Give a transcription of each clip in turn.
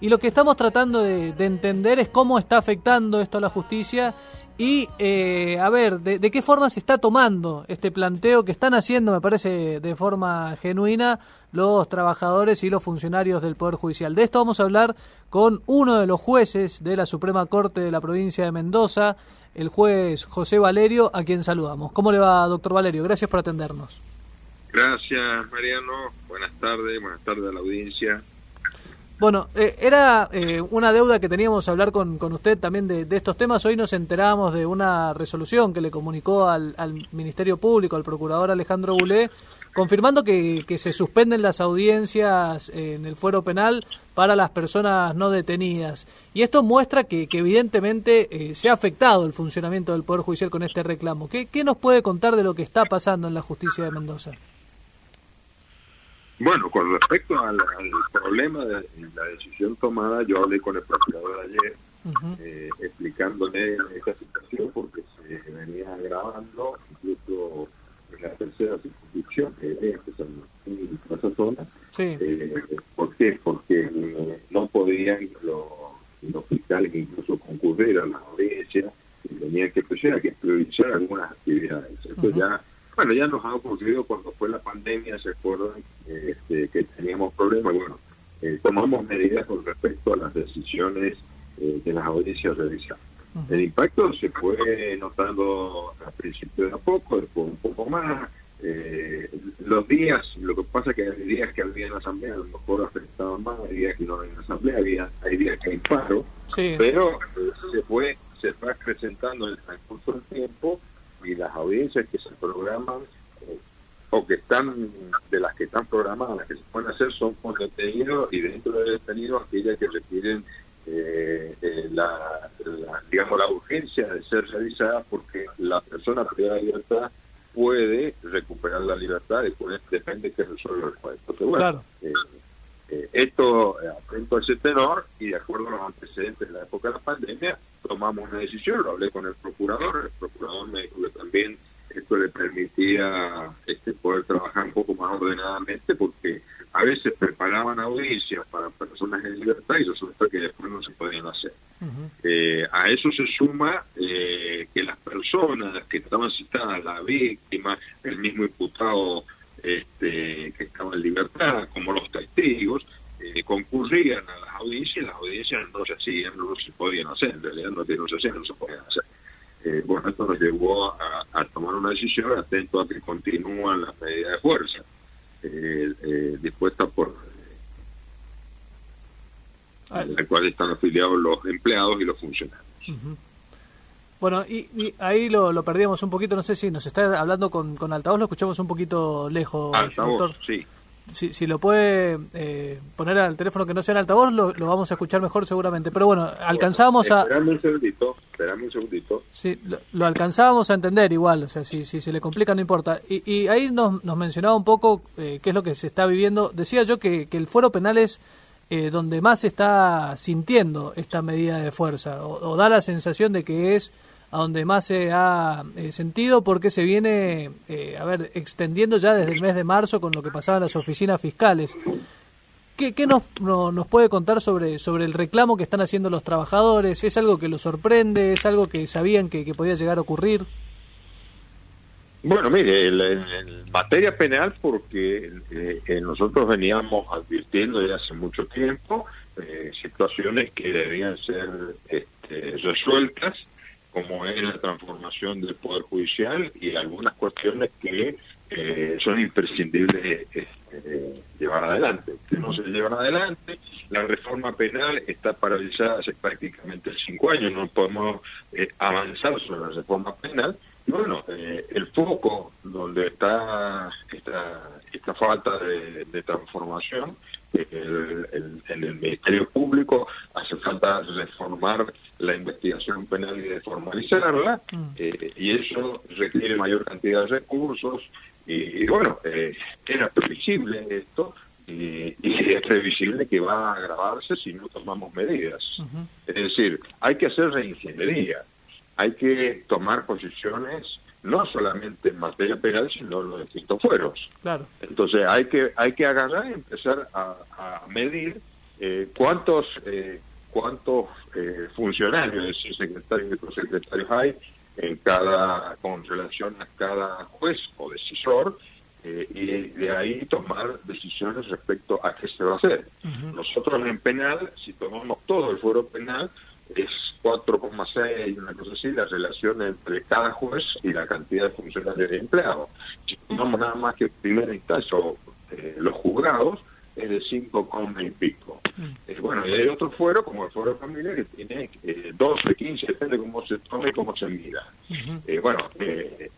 Y lo que estamos tratando de entender es cómo está afectando esto a la justicia y, a ver, de qué forma se está tomando este planteo que están haciendo, me parece, de forma genuina los trabajadores y los funcionarios del Poder Judicial. De esto vamos a hablar con uno de los jueces de la Suprema Corte de la provincia de Mendoza, el juez José Valerio, a quien saludamos. ¿Cómo le va, doctor Valerio? Gracias por atendernos. Gracias, Mariano. Buenas tardes a la audiencia. Bueno, era una deuda que teníamos a hablar con usted también de estos temas. Hoy nos enteramos de una resolución que le comunicó al Ministerio Público, al procurador Alejandro Bulé, confirmando que se suspenden las audiencias en el fuero penal para las personas no detenidas. Y esto muestra que evidentemente se ha afectado el funcionamiento del Poder Judicial con este reclamo. ¿Qué nos puede contar de lo que está pasando en la justicia de Mendoza? Bueno, con respecto al problema de la decisión tomada, yo hablé con el procurador ayer, explicándole esta situación porque se venía agravando, incluso en la tercera circunscripción que es en esa zona. Sí. ¿Por qué? Porque no podían los fiscales incluso concurrir a las audiencias y tenían que priorizar algunas actividades. Esto ya nos ha ocurrido cuando fue la pandemia, ¿se acuerdan? Que teníamos problemas. Bueno, tomamos medidas con respecto a las decisiones de las audiencias realizadas. El impacto se fue notando al principio de a poco, después un poco más. Los días, lo que pasa es que hay días que había en asamblea, a lo mejor afectaban más, hay días que no había en asamblea, hay días que hay paro, sí. Pero se fue acrecentando en el transcurso del tiempo, y las audiencias que se programan o que están, de las que están programadas, las que se pueden hacer son con detenidos, y dentro de detenidos aquellas que requieren la urgencia de ser realizada porque la persona privada de libertad puede recuperar la libertad, después depende que resuelva el juez. Entonces, bueno, claro. Esto, atento a ese tenor y de acuerdo a los antecedentes de la época de la pandemia, tomamos una decisión, lo hablé con el procurador me dijo que también esto le permitía poder trabajar un poco más ordenadamente, porque a veces preparaban audiencias para personas en libertad y resulta que después no se podían hacer. A eso se suma que las personas que estaban citadas, la víctima, el mismo imputado que estaba en libertad, como los testigos, concurrían a las audiencias, y las audiencias no se hacían, no se podían hacer, en realidad no se hacían, no se podían hacer. Bueno, esto nos llevó a tomar una decisión atento a que continúan las medidas de fuerza dispuestas por la cual están afiliados los empleados y los funcionarios. Bueno, y ahí lo perdíamos un poquito, no sé si nos está hablando con altavoz, lo escuchamos un poquito lejos, altavoz, doctor. Sí. Si lo puede poner al teléfono que no sea en altavoz, lo vamos a escuchar mejor seguramente. Pero bueno, alcanzábamos a... Esperame un segundito. Sí, lo alcanzábamos a entender igual, o sea, si se le complica no importa. Y ahí nos mencionaba un poco qué es lo que se está viviendo. Decía yo que el fuero penal es donde más se está sintiendo esta medida de fuerza, o da la sensación de que es a donde más se ha sentido, porque se viene extendiendo ya desde el mes de marzo con lo que pasaba en las oficinas fiscales. ¿Qué nos puede contar sobre el reclamo que están haciendo los trabajadores? ¿Es algo que los sorprende? ¿Es algo que sabían que podía llegar a ocurrir? Bueno, mire, en materia penal, porque nosotros veníamos advirtiendo desde hace mucho tiempo situaciones que debían ser resueltas, como es la transformación del Poder Judicial y algunas cuestiones que son imprescindibles llevar adelante. Que no se llevan adelante, la reforma penal está paralizada hace prácticamente 5 años, no podemos avanzar sobre la reforma penal. Bueno, el foco donde está esta falta de transformación en el Ministerio Público, hace falta reformar la investigación penal y formalizarla, y eso requiere mayor cantidad de recursos, y bueno, era previsible esto, y es previsible que va a agravarse si no tomamos medidas. Es decir, hay que hacer reingeniería, hay que tomar posiciones no solamente en materia penal, sino en los distintos fueros. Claro. Entonces hay que agarrar y empezar a medir ¿cuántos funcionarios, es decir, secretarios y prosecretarios hay con relación a cada juez o decisor, y de ahí tomar decisiones respecto a qué se va a hacer? Nosotros en penal, si tomamos todo el fuero penal, es 4,6, una cosa así, la relación entre cada juez y la cantidad de funcionarios y empleados. Si tomamos nada más que primera instancia o los juzgados, es de 5, y pico. Bueno, y hay otro fuero, como el fuero familiar, que tiene 12, 15, depende cómo se tome y cómo se mida.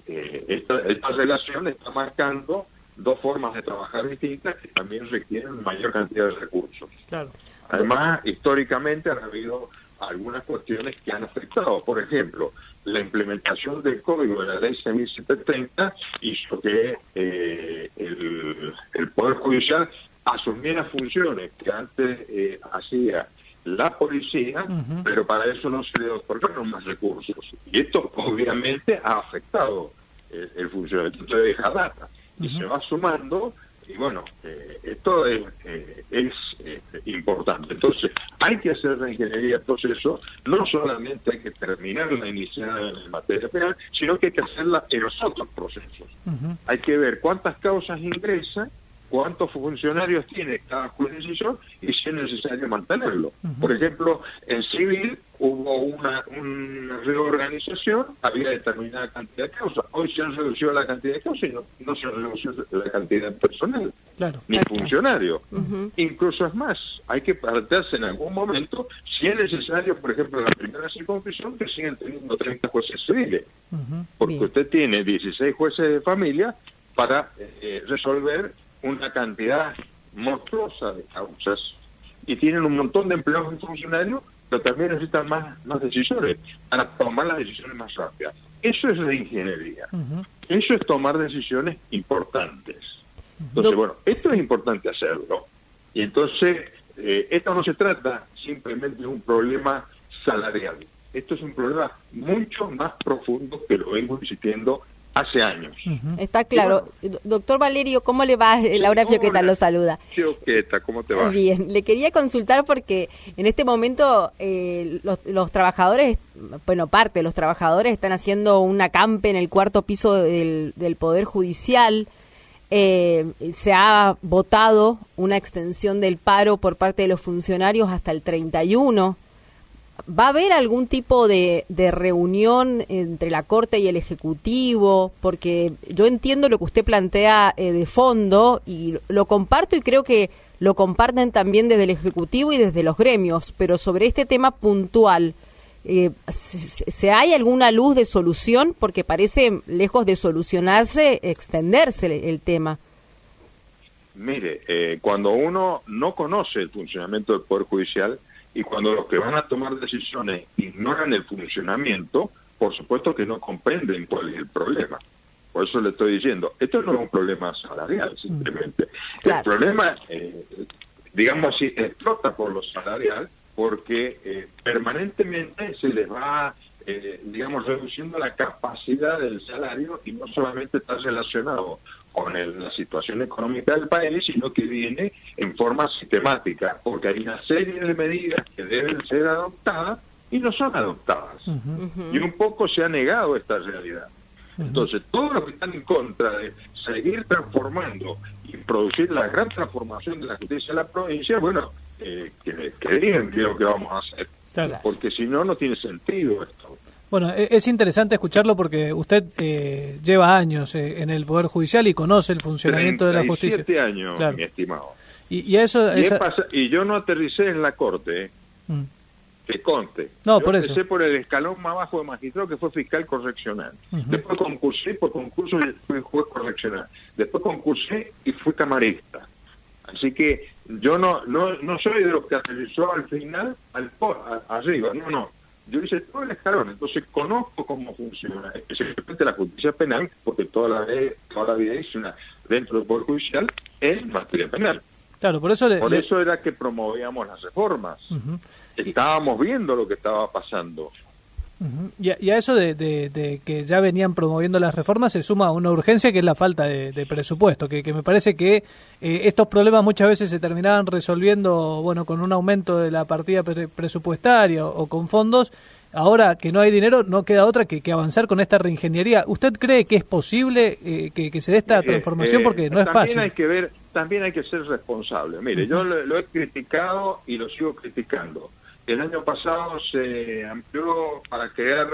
Esta relación está marcando dos formas de trabajar distintas que también requieren mayor cantidad de recursos. Claro. Además, históricamente han habido algunas cuestiones que han afectado. Por ejemplo, la implementación del código de la ley 6730 hizo que el Poder Judicial asumiera funciones que antes hacía la policía, pero para eso no se le otorgaron más recursos. Y esto obviamente ha afectado el funcionamiento. Entonces deja data y se va sumando. Y bueno, esto es importante. Entonces, hay que hacer la ingeniería de proceso, no solamente hay que terminarla iniciada en materia penal, sino que hay que hacerla en los otros procesos. Hay que ver cuántas causas ingresan, cuántos funcionarios tiene cada juez decisor y si es necesario mantenerlo. Por ejemplo, en civil hubo una reorganización, había determinada cantidad de causas. Hoy se han reducido la cantidad de causas y no se ha reducido la cantidad de personal, ni funcionario. Incluso es más, hay que plantearse en algún momento si es necesario, por ejemplo, en la primera circunscripción, que siguen teniendo 30 jueces civiles. Porque usted tiene 16 jueces de familia para resolver una cantidad monstruosa de causas, y tienen un montón de empleados y funcionarios, pero también necesitan más decisores para tomar las decisiones más rápidas. Eso es la ingeniería. Eso es tomar decisiones importantes. Entonces, bueno, esto es importante hacerlo. Y entonces, esto no se trata simplemente de un problema salarial. Esto es un problema mucho más profundo que lo vengo insistiendo hace años. Está claro. Bueno, doctor Valerio, ¿cómo le va? Laura Fioqueta lo saluda. Fioqueta, ¿cómo te va? Bien, le quería consultar porque en este momento los trabajadores, bueno, parte de los trabajadores están haciendo un acampe en el cuarto piso del Poder Judicial. Se ha votado una extensión del paro por parte de los funcionarios hasta el 31. ¿Va a haber algún tipo de reunión entre la Corte y el Ejecutivo? Porque yo entiendo lo que usted plantea de fondo y lo comparto, y creo que lo comparten también desde el Ejecutivo y desde los gremios, pero sobre este tema puntual, ¿se hay alguna luz de solución? Porque parece, lejos de solucionarse, extenderse el tema. Mire, cuando uno no conoce el funcionamiento del Poder Judicial, y cuando los que van a tomar decisiones ignoran el funcionamiento, por supuesto que no comprenden cuál es el problema. Por eso le estoy diciendo, esto no es un problema salarial, simplemente. Claro. El problema, digamos así, explota por lo salarial, porque permanentemente se les va, digamos, reduciendo la capacidad del salario, y no solamente está relacionado con la situación económica del país, sino que viene en forma sistemática, porque hay una serie de medidas que deben ser adoptadas y no son adoptadas. Y un poco se ha negado esta realidad. Entonces, todos los que están en contra de seguir transformando y producir la gran transformación de la justicia de la provincia, bueno, que digan qué es lo que vamos a hacer. Claro. Porque si no, no tiene sentido esto. Bueno, es interesante escucharlo porque usted lleva años en el Poder Judicial y conoce el funcionamiento de la justicia. 37 años, claro, mi estimado. Y eso... Y yo no aterricé en la Corte, que conste. No, yo por empecé eso. por el escalón más bajo de magistrado, que fue fiscal correccional. Después concursé, por concurso fui juez correccional. Después concursé y fui camarista. Así que yo no soy de los que aterrizó al final, arriba, no. Yo hice todo el escalón, entonces conozco cómo funciona, especialmente la justicia penal, porque toda la vida hice dentro del Poder Judicial en materia penal. Claro, por eso eso era que promovíamos las reformas. Estábamos viendo lo que estaba pasando. Uh-huh. Y a eso de que ya venían promoviendo las reformas se suma una urgencia que es la falta de presupuesto, que me parece que estos problemas muchas veces se terminaban resolviendo con un aumento de la partida presupuestaria o con fondos. Ahora que no hay dinero, no queda otra que avanzar con esta reingeniería. ¿Usted cree que es posible que se dé esta transformación? Porque no es fácil. También hay que ser responsable. Mire, yo lo he criticado y lo sigo criticando. El año pasado se amplió para crear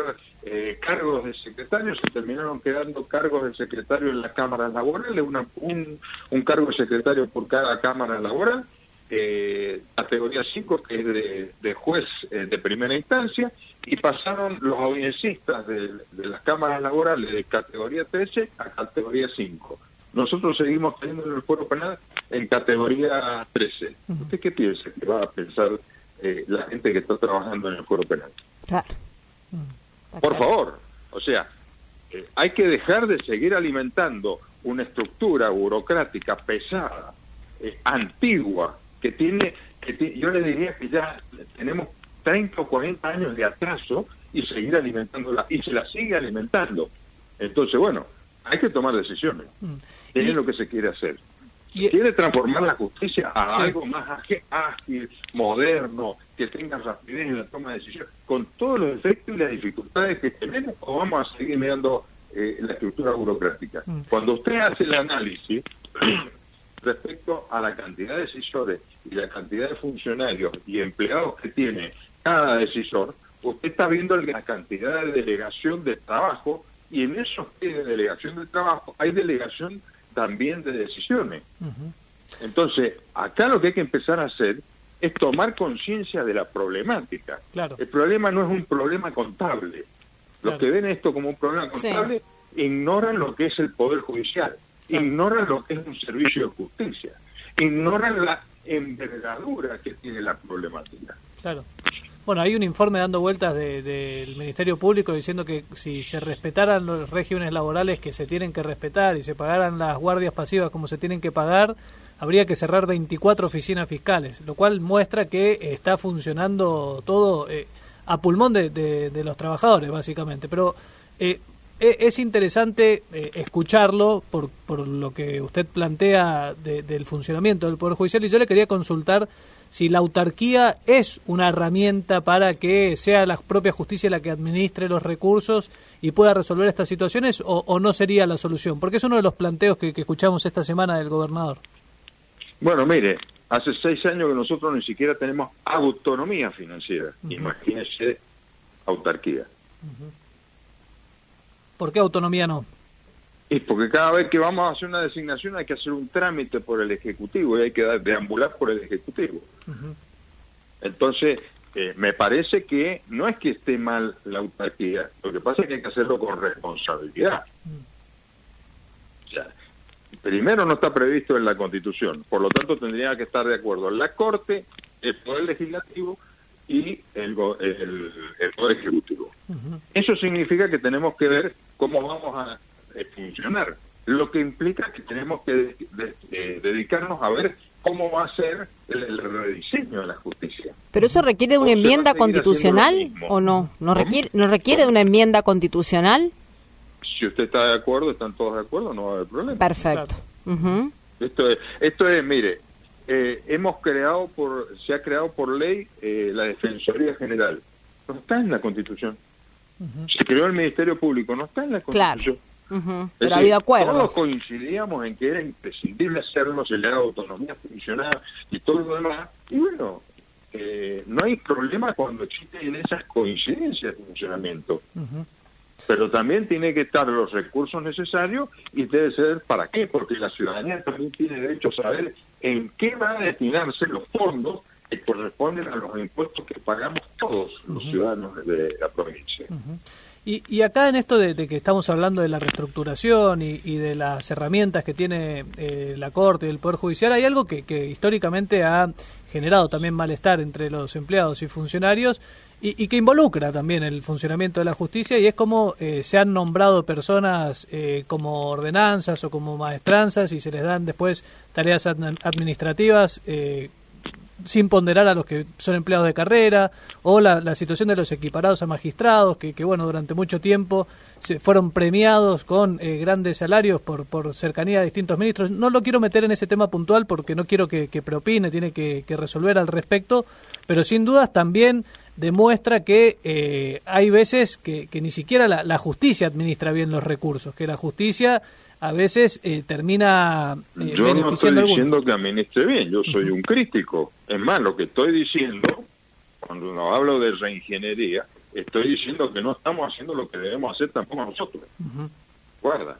cargos de secretarios, se terminaron quedando cargos de secretario en las cámaras laborales, un cargo de secretario por cada cámara laboral, categoría 5, que es de juez de primera instancia, y pasaron los audienciistas de las cámaras laborales de categoría 13 a categoría 5. Nosotros seguimos teniendo en el Fuero Penal en categoría 13. ¿Usted qué piensa que va a pensar la gente que está trabajando en el Fuero Penal? Claro. Por favor, o sea, hay que dejar de seguir alimentando una estructura burocrática pesada, antigua, yo le diría que ya tenemos 30 o 40 años de atraso y seguir alimentándola, y se la sigue alimentando. Entonces, hay que tomar decisiones. ¿Qué es lo que se quiere hacer? Se quiere transformar la justicia a algo más ágil, moderno, que tenga rapidez en la toma de decisiones, con todos los efectos y las dificultades que tenemos, o vamos a seguir mirando la estructura burocrática. Cuando usted hace el análisis respecto a la cantidad de decisores y la cantidad de funcionarios y empleados que tiene cada decisor, usted está viendo la cantidad de delegación de trabajo, y en esos que de delegación de trabajo hay delegación también de decisiones. Entonces, acá lo que hay que empezar a hacer es tomar conciencia de la problemática. Claro. El problema no es un problema contable. Los que ven esto como un problema contable ignoran lo que es el Poder Judicial, ignoran lo que es un servicio de justicia, ignoran la envergadura que tiene la problemática. Claro. Hay un informe dando vueltas del Ministerio Público diciendo que si se respetaran los regímenes laborales que se tienen que respetar y se pagaran las guardias pasivas como se tienen que pagar, habría que cerrar 24 oficinas fiscales, lo cual muestra que está funcionando todo a pulmón de los trabajadores, básicamente. Pero es interesante escucharlo por lo que usted plantea del funcionamiento del Poder Judicial, y yo le quería consultar si la autarquía es una herramienta para que sea la propia justicia la que administre los recursos y pueda resolver estas situaciones, o no sería la solución, porque es uno de los planteos que escuchamos esta semana del gobernador. Mire, hace 6 años que nosotros ni siquiera tenemos autonomía financiera. Imagínese autarquía. ¿Por qué autonomía no? Y porque cada vez que vamos a hacer una designación hay que hacer un trámite por el Ejecutivo y hay que deambular por el Ejecutivo. Entonces, me parece que no es que esté mal la autarquía, lo que pasa es que hay que hacerlo con responsabilidad. O sea, primero no está previsto en la Constitución, por lo tanto tendría que estar de acuerdo la Corte, el Poder Legislativo y el Poder Ejecutivo. Eso significa que tenemos que ver cómo vamos a funcionar, lo que implica que tenemos que dedicarnos a ver cómo va a ser el rediseño de la justicia. ¿Pero eso requiere de una enmienda constitucional o no? ¿No requiere de una enmienda constitucional? Si usted está de acuerdo, están todos de acuerdo, no va a haber problema. Perfecto. Esto es, mire, se ha creado por ley la Defensoría General. No está en la Constitución. Se creó el Ministerio Público, no está en la Constitución. Claro. Pero ha habido acuerdos. Todos coincidíamos en que era imprescindible hacerlo, se le da autonomía funcional y todo lo demás. Y no hay problema cuando existen esas coincidencias de funcionamiento. Pero también tiene que estar los recursos necesarios, y debe ser ¿para qué? Porque la ciudadanía también tiene derecho a saber en qué van a destinarse los fondos que corresponden a los impuestos que pagamos todos los ciudadanos de la provincia. Y acá en esto de que estamos hablando de la reestructuración y de las herramientas que tiene la Corte y el Poder Judicial, hay algo que históricamente ha generado también malestar entre los empleados y funcionarios y que involucra también el funcionamiento de la justicia, y es como se han nombrado personas como ordenanzas o como maestranzas y se les dan después tareas administrativas sin ponderar a los que son empleados de carrera, o la situación de los equiparados a magistrados, que bueno, durante mucho tiempo se fueron premiados con grandes salarios por cercanía a distintos ministros. No lo quiero meter en ese tema puntual porque no quiero que preopine, tiene que resolver al respecto, pero sin dudas también demuestra que hay veces que ni siquiera la justicia administra bien los recursos, que la justicia a veces termina yo no estoy beneficiando diciendo que administre bien, yo soy un crítico. Es más, lo que estoy diciendo, cuando no hablo de reingeniería, estoy diciendo que no estamos haciendo lo que debemos hacer tampoco nosotros. Guarda,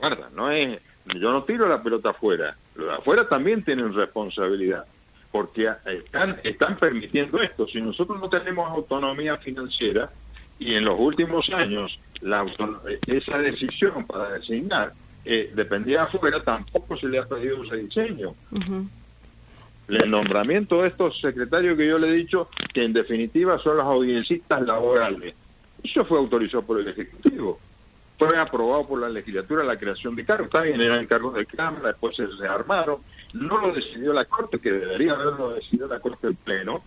guarda, no es, yo no tiro la pelota afuera, los de afuera también tienen responsabilidad, porque están permitiendo esto. Si nosotros no tenemos autonomía financiera, y en los últimos años esa decisión para designar dependía de afuera, tampoco se le ha pedido ese diseño. El nombramiento de estos secretarios que yo le he dicho, que en definitiva son los audiencistas laborales, eso fue autorizado por el Ejecutivo, fue aprobado por la legislatura la creación de cargos, también eran cargos de Cámara, después se rearmaron, no lo decidió la Corte, que debería haberlo decidido la Corte del Pleno,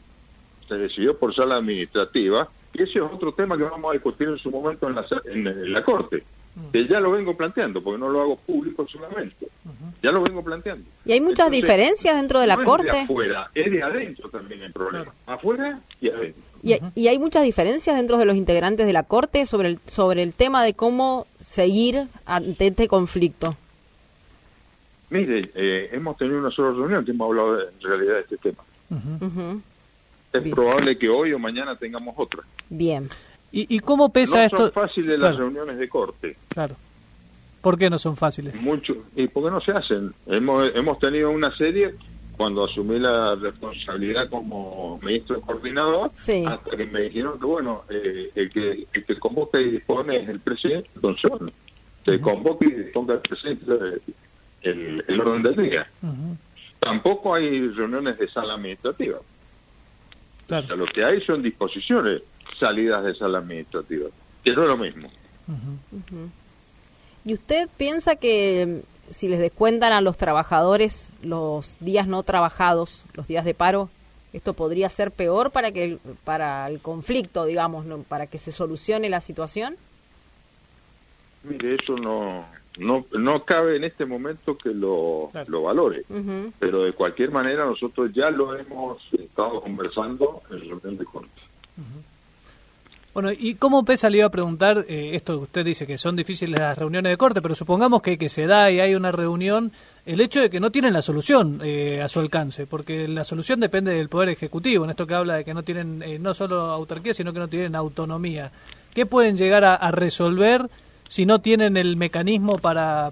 se decidió por sala administrativa, y ese es otro tema que vamos a discutir en su momento en la Corte, que ya lo vengo planteando, porque no lo hago público solamente, ya lo vengo planteando. ¿Y hay muchas diferencias dentro de la Corte? Es de afuera, es de adentro también el problema, afuera y adentro. ¿Y hay muchas diferencias dentro de los integrantes de la Corte sobre el tema de cómo seguir ante este conflicto? Mire, hemos tenido una sola reunión que hemos hablado en realidad de este tema. Es Bien. probable que hoy o mañana tengamos otra. Bien. ¿Y cómo pesa esto? No son fáciles las reuniones de corte. Claro. ¿Por qué no son fáciles? Mucho. ¿Y por qué no se hacen? Hemos tenido una serie cuando asumí la responsabilidad como ministro coordinador, sí, hasta que me dijeron que, bueno, el que convoca y dispone es el presidente, entonces, bueno, se convoca y disponga el presidente el orden del día. Tampoco hay reuniones de sala administrativa. Claro. O sea, lo que hay son disposiciones, salidas de sala administrativa, que no es lo mismo. ¿Y usted piensa que si les descuentan a los trabajadores los días no trabajados, los días de paro, esto podría ser peor para el conflicto, digamos, ¿no? Para que se solucione la situación? Mire, eso no cabe en este momento que lo valore, pero de cualquier manera nosotros ya lo hemos estado conversando en el reunión de corte. Bueno, ¿y cómo pesa? Le iba a preguntar, esto que usted dice que son difíciles las reuniones de corte, pero supongamos que se da y hay una reunión, el hecho de que no tienen la solución a su alcance, porque la solución depende del Poder Ejecutivo, en esto que habla de que no tienen no solo autarquía, sino que no tienen autonomía. ¿Qué pueden llegar a resolver si no tienen el mecanismo para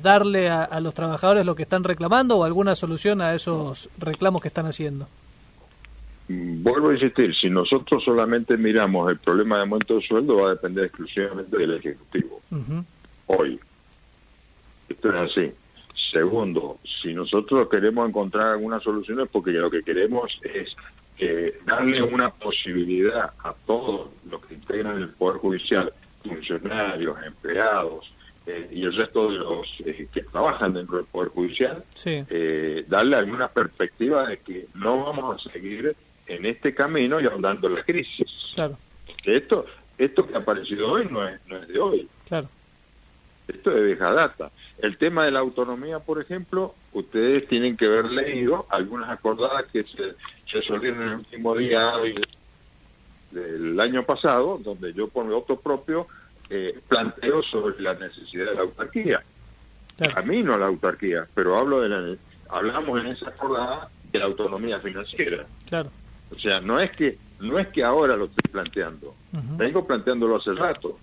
darle a los trabajadores lo que están reclamando o alguna solución a esos reclamos que están haciendo? Vuelvo a insistir, si nosotros solamente miramos el problema de aumento de sueldo, va a depender exclusivamente del Ejecutivo. Hoy. Esto es así. Segundo, si nosotros queremos encontrar algunas soluciones, porque lo que queremos es darle una posibilidad a todos los que integran el Poder Judicial, funcionarios, empleados y el resto de los que trabajan dentro del Poder Judicial, sí, darle alguna perspectiva de que no vamos a seguir en este camino y ahondando en la crisis. Claro. Porque esto que ha aparecido hoy no es de hoy. Claro. Esto es de vieja data. El tema de la autonomía, por ejemplo, ustedes tienen que haber leído algunas acordadas que se solieron en el último día del año pasado, donde yo por mi voto propio planteo sobre la necesidad de la autarquía. Claro. Camino a la autarquía, pero hablamos en esa acordada de la autonomía financiera. Claro. O sea, no es que ahora lo estoy planteando, vengo planteándolo hace rato.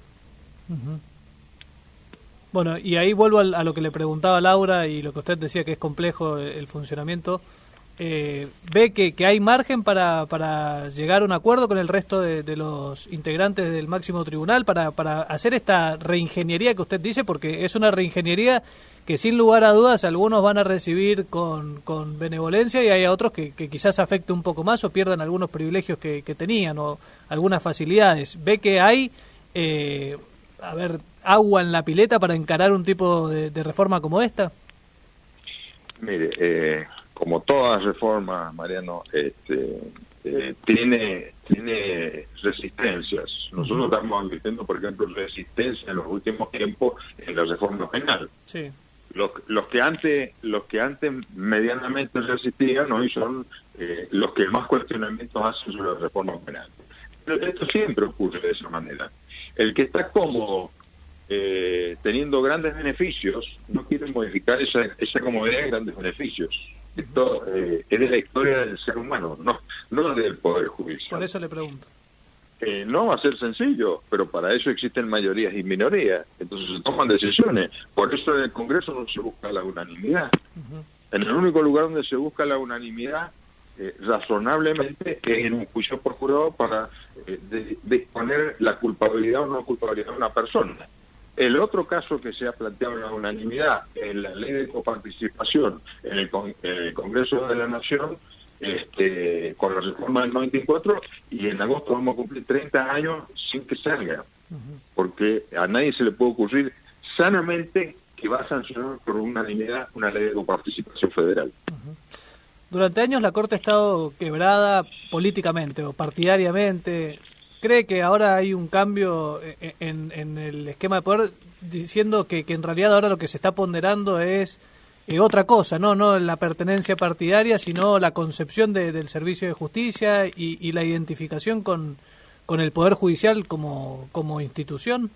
Bueno, y ahí vuelvo a lo que le preguntaba Laura y lo que usted decía que es complejo el funcionamiento. ¿Ve que hay margen para llegar a un acuerdo con el resto de los integrantes del máximo tribunal para hacer esta reingeniería que usted dice? Porque es una reingeniería que sin lugar a dudas algunos van a recibir con benevolencia y hay otros que quizás afecte un poco más o pierdan algunos privilegios que tenían o algunas facilidades. ¿Ve que hay agua en la pileta para encarar un tipo de reforma como esta? Mire, como todas reformas, Mariano, tiene resistencias. Nosotros estamos advirtiendo, por ejemplo, resistencia en los últimos tiempos en la reforma penal. Sí. Los que antes medianamente resistían hoy son los que más cuestionamientos hacen sobre la reforma penal. Pero esto siempre ocurre de esa manera. El que está cómodo teniendo grandes beneficios no quiere modificar esa comodidad de grandes beneficios. Esto es de la historia del ser humano, no del Poder Judicial. Por eso le pregunto. No va a ser sencillo, pero para eso existen mayorías y minorías, entonces se toman decisiones. Por eso en el Congreso no se busca la unanimidad. En el único lugar donde se busca la unanimidad razonablemente es en un juicio por jurado para disponer la culpabilidad o no culpabilidad de una persona. El otro caso que se ha planteado en la unanimidad en la ley de coparticipación en el Congreso de la Nación, con la reforma del 94, y en agosto vamos a cumplir 30 años sin que salga, porque a nadie se le puede ocurrir sanamente que va a sancionar por unanimidad una ley de coparticipación federal. Durante años la Corte ha estado quebrada políticamente o partidariamente. ¿Cree que ahora hay un cambio en el esquema de poder, diciendo que en realidad ahora lo que se está ponderando es otra cosa, no la pertenencia partidaria, sino la concepción del servicio de justicia y la identificación con el Poder Judicial como institución?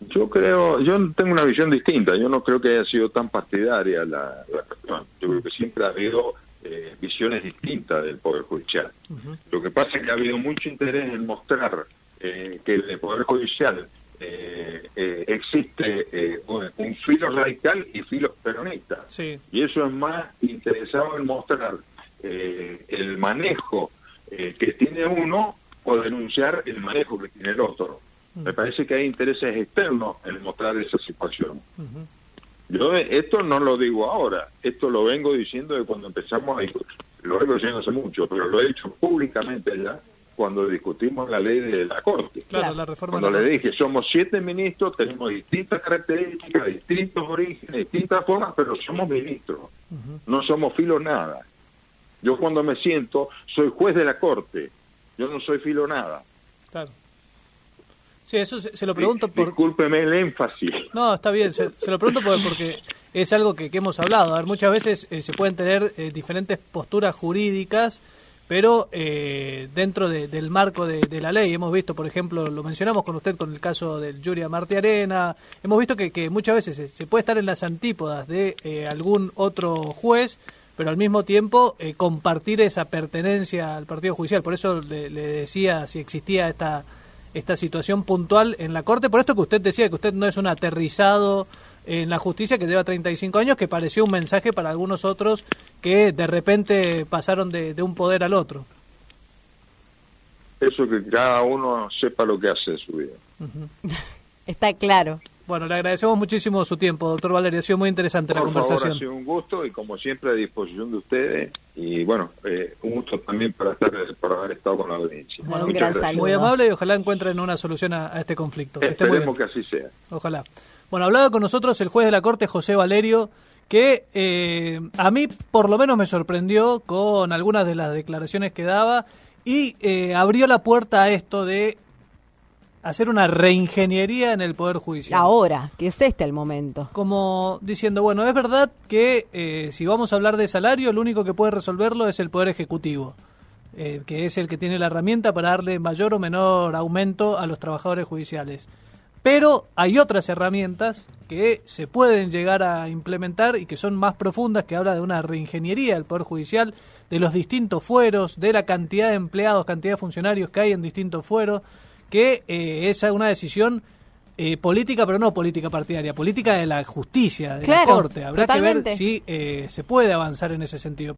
Yo tengo una visión distinta. Yo no creo que haya sido tan partidaria la cuestión. Yo creo que siempre ha habido visiones distintas del Poder Judicial. Lo que pasa es que ha habido mucho interés en mostrar que en el Poder Judicial existe un filo radical y filos peronistas. Sí. Y eso es más interesado en mostrar el manejo que tiene uno o denunciar el manejo que tiene el otro. Me parece que hay intereses externos en mostrar esa situación. Yo esto no lo digo ahora, esto lo vengo diciendo de cuando empezamos a discutir, lo vengo diciendo hace mucho, pero lo he dicho públicamente ya cuando discutimos la ley de la Corte. Claro, la reforma. Cuando le dije, somos 7 ministros, tenemos distintas características, distintos orígenes, distintas formas, pero somos ministros, no somos filo nada. Yo cuando me siento, soy juez de la Corte, yo no soy filo nada. Claro. Sí, eso se lo pregunto por... Discúlpeme el énfasis. No, está bien, se lo pregunto porque es algo que hemos hablado. A ver, muchas veces se pueden tener diferentes posturas jurídicas, pero dentro del marco de la ley. Hemos visto, por ejemplo, lo mencionamos con usted con el caso del Yuria Martí Arena, hemos visto que muchas veces se puede estar en las antípodas de algún otro juez, pero al mismo tiempo compartir esa pertenencia al partido judicial. Por eso le decía si existía esta situación puntual en la Corte, por esto que usted decía, que usted no es un aterrizado en la justicia, que lleva 35 años, que pareció un mensaje para algunos otros que de repente pasaron de un poder al otro. Eso, que cada uno sepa lo que hace en su vida. Está claro. Bueno, le agradecemos muchísimo su tiempo, doctor Valerio. Ha sido muy interesante la conversación. Por favor, ha sido un gusto y como siempre a disposición de ustedes. Y bueno, un gusto también por haber estado con la audiencia. Bueno, un gran saludo. Muy amable y ojalá encuentren una solución a este conflicto. Esperemos que así sea. Ojalá. Bueno, hablaba con nosotros el juez de la Corte, José Valerio, que a mí por lo menos me sorprendió con algunas de las declaraciones que daba y abrió la puerta a esto de hacer una reingeniería en el Poder Judicial. Ahora, que es el momento. Como diciendo, bueno, es verdad que si vamos a hablar de salario, el único que puede resolverlo es el Poder Ejecutivo, que es el que tiene la herramienta para darle mayor o menor aumento a los trabajadores judiciales. Pero hay otras herramientas que se pueden llegar a implementar y que son más profundas, que habla de una reingeniería del Poder Judicial, de los distintos fueros, de la cantidad de empleados, cantidad de funcionarios que hay en distintos fueros, que es una decisión política, pero no política partidaria, política de la justicia, de la Corte. Habrá que ver si se puede avanzar en ese sentido.